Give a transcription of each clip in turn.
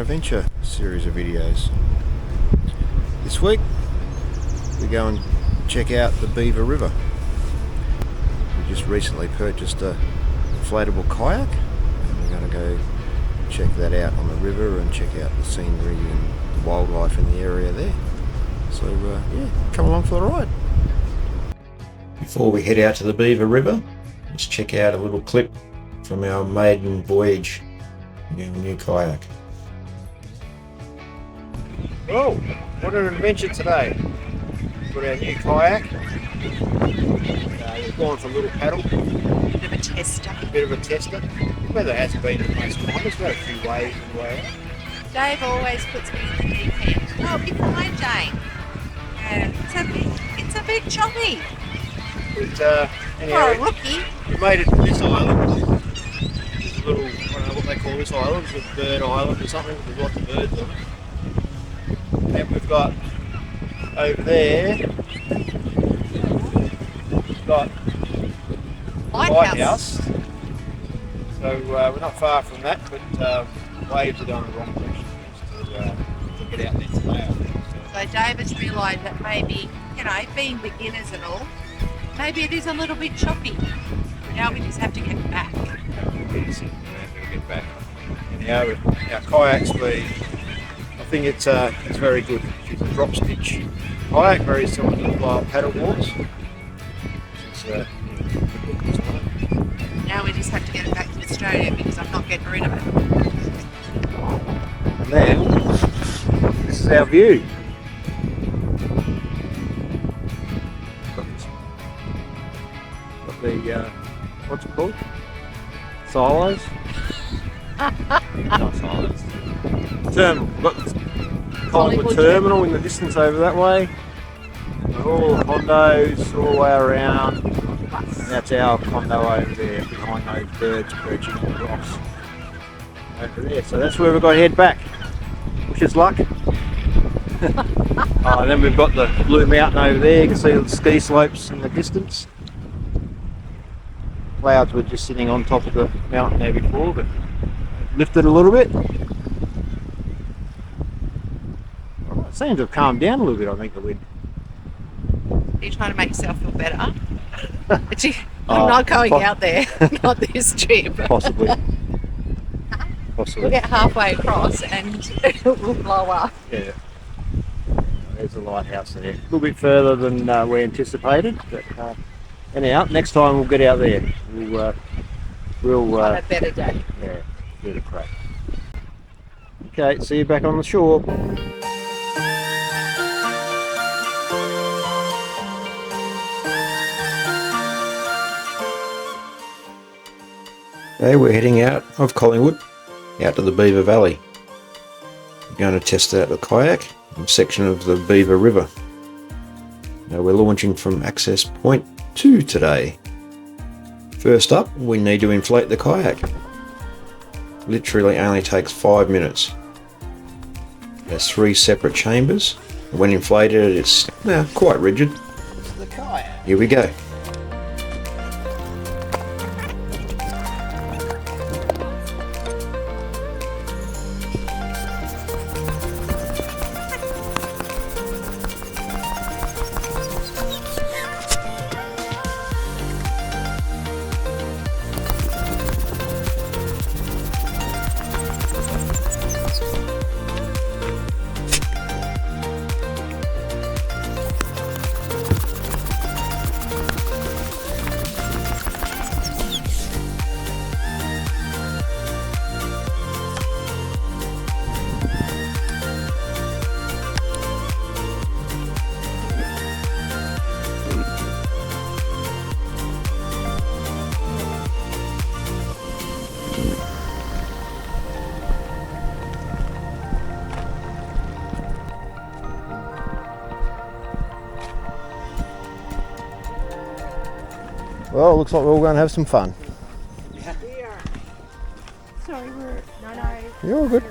adventure series of videos. This week we go and check out the Beaver River. We just recently purchased a inflatable kayak and we're going to go check that out on the river and check out the scenery and the wildlife in the area there. So yeah, come along for the ride. Before we head out to the Beaver River, let's check out a little clip from our maiden voyage in our new kayak. Oh, what an adventure today. Got our new kayak. We've gone for a little paddle. Bit of a tester. The weather has been the most kind. There's got a few waves on the way out. Dave always puts me in the deep end. Oh, be fine, Jane. It's a bit choppy. But For a rookie. We made it to this island. There's a little, I don't know what they call this island, it's a bird island or something, with lots of birds on it. And we've got over there, we've got the lighthouse. So we're not far from that, but waves are going the wrong direction to get out there today. So David's realised that maybe, being beginners and all, maybe it is a little bit choppy. Now we just have to get back. Now our kayak speed, I think it's very good. It's a drop stitch kayak, very similar to our paddle boards. Now we just have to get it back to Australia because I'm not getting rid of it. And then this is our view. Got the what's it called? Silos? Not silos. Terminal. We've got the Collingwood terminal in the distance over that way. All the condos all the way around. And that's our condo over there behind those birds perching on the rocks over there. So that's where we've got to head back. Wish us luck. And then we've got the Blue Mountain over there. You can see the ski slopes in the distance. Clouds were just sitting on top of the mountain there before, but lifted a little bit. It seems to have calmed down a little bit, I think, the wind. Are you trying to make yourself feel better? I'm not going out there, not this trip. Possibly. We'll get halfway across and it will blow up. Yeah. There's the lighthouse there. A little bit further than we anticipated, but anyhow, next time we'll get out there. We'll on a better day. Yeah, give it a crack. Okay, see you back on the shore. Okay, we're heading out of Collingwood, out to the Beaver Valley. We're going to test out the kayak in a section of the Beaver River. Now we're launching from access point 2 today. First up, we need to inflate the kayak. Literally only takes 5 minutes. There's 3 separate chambers. When inflated, it's quite rigid. This is the kayak. Here we go. Well, it looks like we're all going to have some fun. Yeah. We are. Sorry, no. You're all good.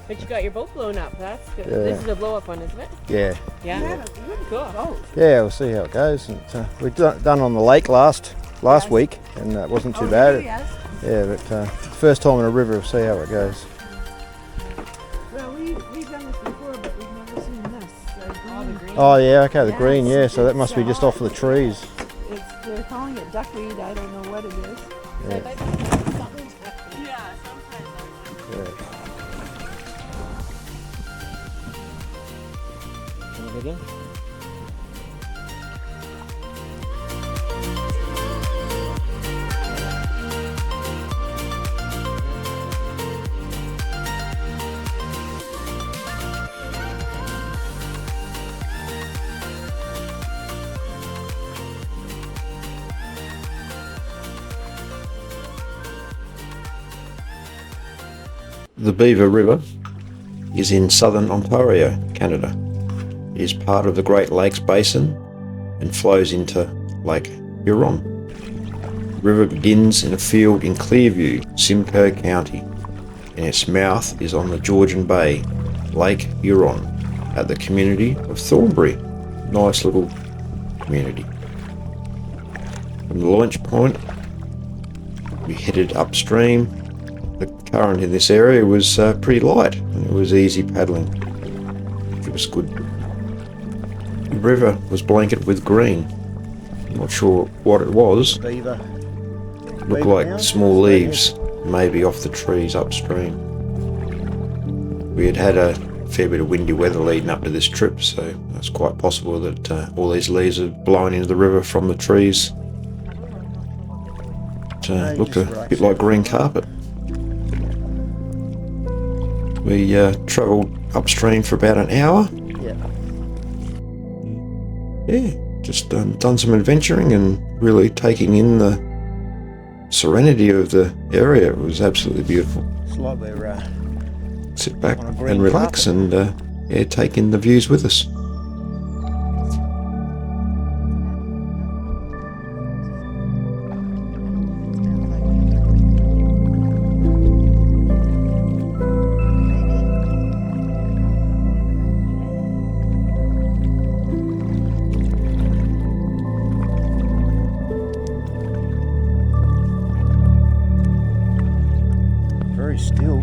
But you got your boat blown up. That's good. Yeah. This is a blow up one, isn't it? Yeah. Yeah. Cool. Yeah, we'll see how it goes. And, we've done on the lake last week, and it wasn't too bad. Yeah, but first time in a river, we'll see how it goes. Well, we've done this before, but we've never seen this. The green. Oh yeah, okay, the Yeah, green, yeah, so that it's must be just off the trees. They're calling it duckweed. I don't know what it is. Yeah. Something's happening. Yeah, sometimes. Yeah. Can I get in? The Beaver River is in southern Ontario, Canada. It is part of the Great Lakes Basin and flows into Lake Huron. The river begins in a field in Clearview, Simcoe County, and its mouth is on the Georgian Bay, Lake Huron, at the community of Thornbury. Nice little community. From the launch point, we headed upstream. The current in this area was pretty light and it was easy paddling. It was good. The river was blanketed with green. I'm not sure what it was. Beaver. Looked like small leaves, maybe off the trees upstream. We had a fair bit of windy weather leading up to this trip, so it's quite possible that all these leaves are blown into the river from the trees. It looked a bit like green carpet. We travelled upstream for about an hour. Yeah, just done some adventuring and really taking in the serenity of the area. It was absolutely beautiful. It's like we're Sit back on a green and relax carpet. and yeah, take in the views with us. very still.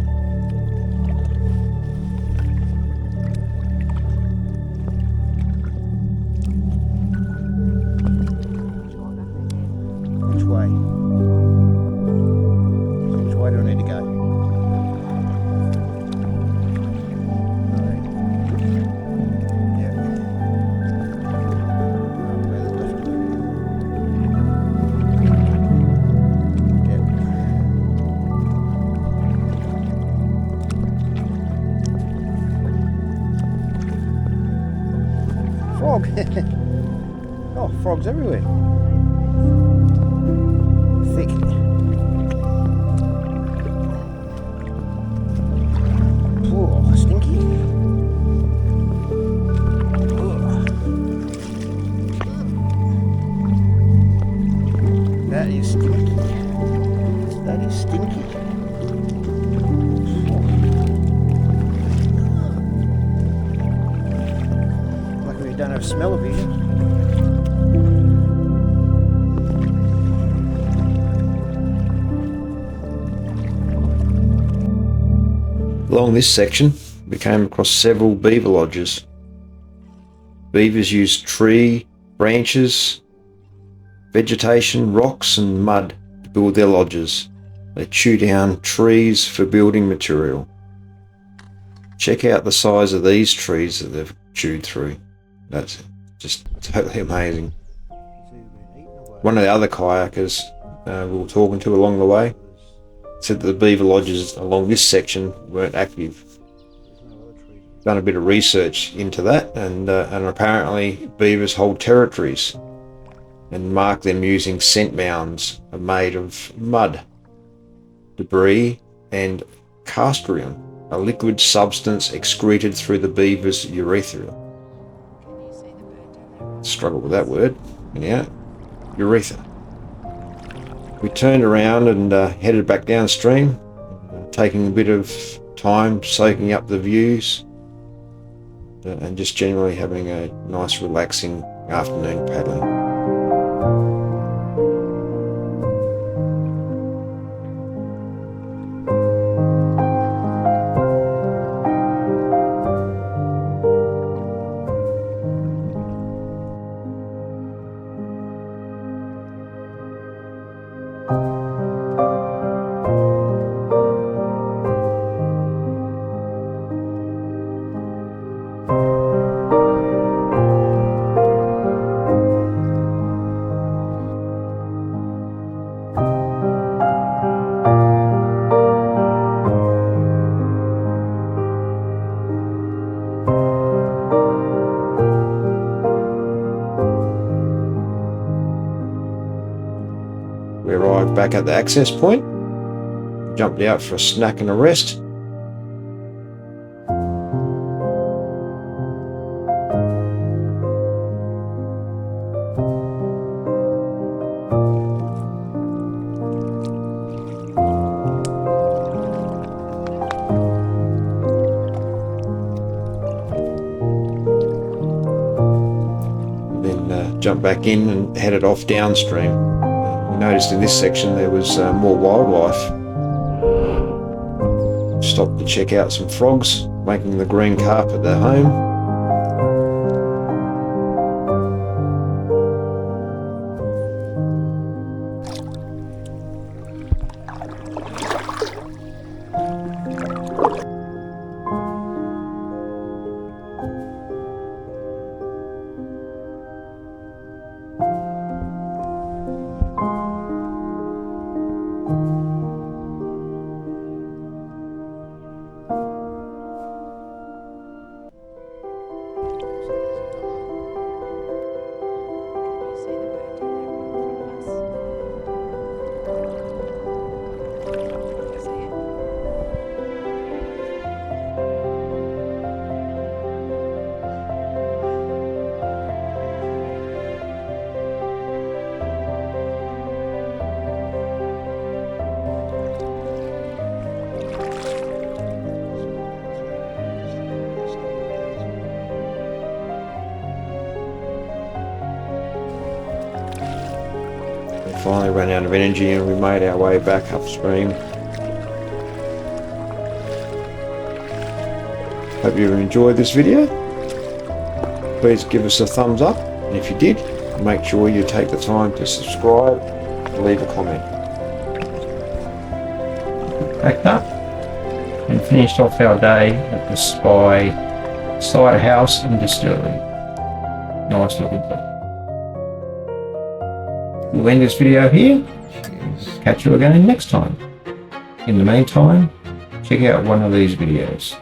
Which way? Which way do I need to go? Yeah. Where the left go? Yeah. Frog! Oh, frogs everywhere. Thick. Oh, stinky. That is stinky. That is stinky. Like we don't have smell-o-vision. Along this section, we came across several beaver lodges. Beavers use tree, branches, vegetation, rocks and mud to build their lodges. They chew down trees for building material. Check out the size of these trees that they've chewed through. That's just totally amazing. One of the other kayakers we were talking to along the way said that the beaver lodges along this section weren't active. Done a bit of research into that, and apparently beavers hold territories and mark them using scent mounds made of mud, debris and castrium, a liquid substance excreted through the beaver's urethra. Struggle with that word. Anyhow, urethra. We turned around and headed back downstream, taking a bit of time soaking up the views and just generally having a nice relaxing afternoon paddling. back at the access point. Jumped out for a snack and a rest. Jumped back in and headed off downstream. We noticed in this section there was more wildlife. Stopped to check out some frogs making the green carpet their home. Finally ran out of energy and we made our way back upstream. Hope you enjoyed this video. Please give us a thumbs up, and if you did, make sure you take the time to subscribe and leave a comment. Packed up and finished off our day at the Spy Cider House and Distillery. Nice looking place. We'll end this video here. Catch you again next time. In the meantime, check out one of these videos.